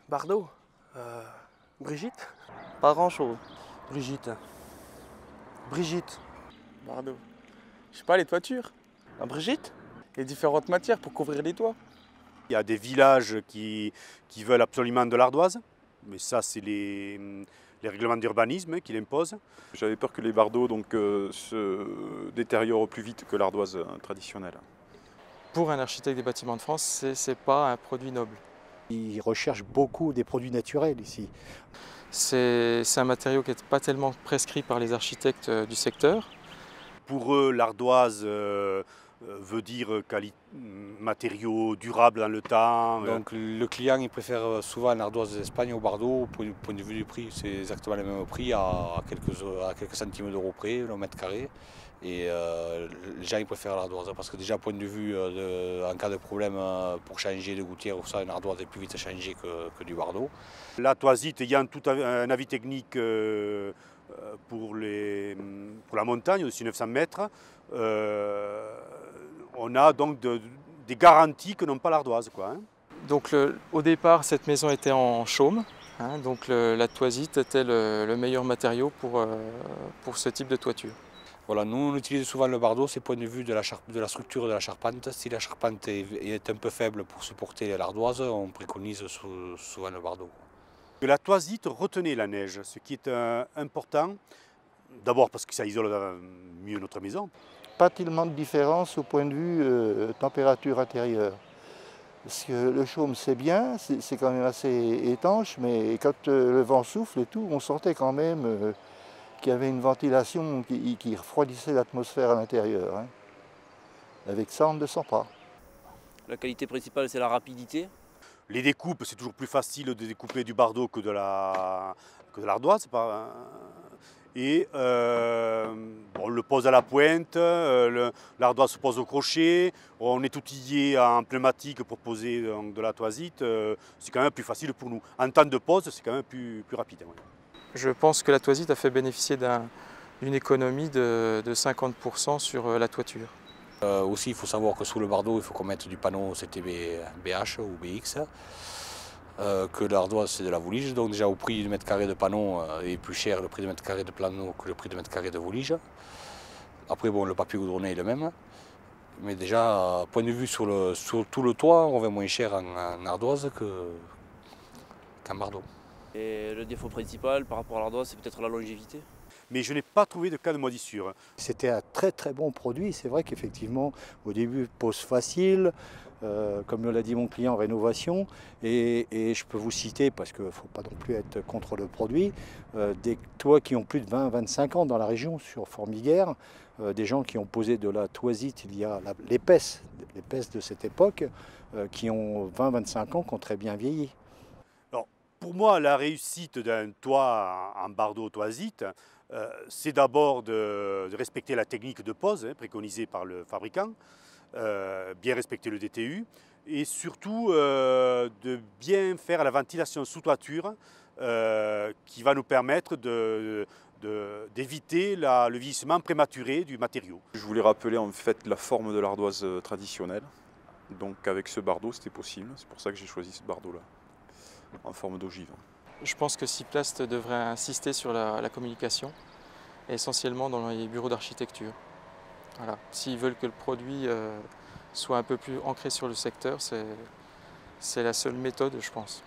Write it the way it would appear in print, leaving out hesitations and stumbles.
Bardot Brigitte. Pas grand-chose. Brigitte. Brigitte. Bardot. Je sais pas, les toitures. Brigitte? Les différentes matières pour couvrir les toits. Il y a des villages qui veulent absolument de l'ardoise, mais ça c'est les règlements d'urbanisme qui l'imposent. J'avais peur que les bardeaux se détériorent plus vite que l'ardoise traditionnelle. Pour un architecte des bâtiments de France, ce n'est pas un produit noble. Ils recherchent beaucoup des produits naturels ici. C'est un matériau qui n'est pas tellement prescrit par les architectes du secteur. Pour eux, l'ardoise veut dire matériau durable dans le temps. Donc le client il préfère souvent l'ardoise d'Espagne au Bardot. Au point de vue du prix, c'est exactement le même prix à quelques centimes d'euros près, le mètre carré. Et les gens ils préfèrent l'ardoise parce que déjà point de vue en cas de problème pour changer de gouttière ou ça, une ardoise est plus vite changée que du Bardot. La toisite ayant tout un avis technique pour la montagne, au-dessus de 900 mètres, on a donc des garanties que n'ont pas l'ardoise. Donc au départ, cette maison était en chaume, donc la toisite était le meilleur matériau pour ce type de toiture. Voilà, nous on utilise souvent le Bardot, c'est point de vue de la structure de la charpente. Si la charpente est un peu faible pour supporter l'ardoise, on préconise souvent le Bardot. La toisite retenait la neige, ce qui est important, d'abord parce que ça isole mieux notre maison. Pas tellement de différence au point de vue température intérieure. Parce que le chaume c'est bien, c'est quand même assez étanche, mais quand le vent souffle et tout, on sentait quand même qu'il y avait une ventilation qui refroidissait l'atmosphère à l'intérieur. Avec ça, on ne le sent pas. La qualité principale, c'est la rapidité. Les découpes, c'est toujours plus facile de découper du Bardot que de l'ardoise. Et on le pose à la pointe, l'ardoise se pose au crochet, on est outillé en pneumatique pour poser de la toisite. C'est quand même plus facile pour nous. En temps de pose, c'est quand même plus rapide. Ouais. Je pense que la toisite a fait bénéficier d'une économie de 50% sur la toiture. Aussi, il faut savoir que sous le Bardot, il faut qu'on mette du panneau CTB-BH ou BX. Que l'ardoise, c'est de la voulige. Donc déjà, au prix du mètre carré de panneau est plus cher le prix du mètre carré de panneau que le prix du mètre carré de voulige. Après, bon, le papier goudronné est le même. Mais déjà, point de vue sur tout le toit, on va moins cher en ardoise qu'en Bardot. Et le défaut principal par rapport à l'ardoise, c'est peut-être la longévité. Mais je n'ai pas trouvé de cas de moisissure. C'était un très très bon produit. C'est vrai qu'effectivement, au début, pose facile, comme me l'a dit mon client, rénovation. Et je peux vous citer, parce qu'il ne faut pas non plus être contre le produit, des toits qui ont plus de 20-25 ans dans la région, sur Formiguère, des gens qui ont posé de la toisite, il y a l'épaisse de cette époque, qui ont 20-25 ans, qui ont très bien vieilli. Pour moi, la réussite d'un toit en Bardot toisite, c'est d'abord de respecter la technique de pose préconisée par le fabricant, bien respecter le DTU et surtout de bien faire la ventilation sous toiture qui va nous permettre d'éviter le vieillissement prématuré du matériau. Je voulais rappeler en fait la forme de l'ardoise traditionnelle. Donc avec ce Bardot, c'était possible. C'est pour ça que j'ai choisi ce Bardot-là, en forme d'ogive. Je pense que Siplast devrait insister sur la communication, essentiellement dans les bureaux d'architecture. Voilà. S'ils veulent que le produit soit un peu plus ancré sur le secteur, c'est la seule méthode, je pense.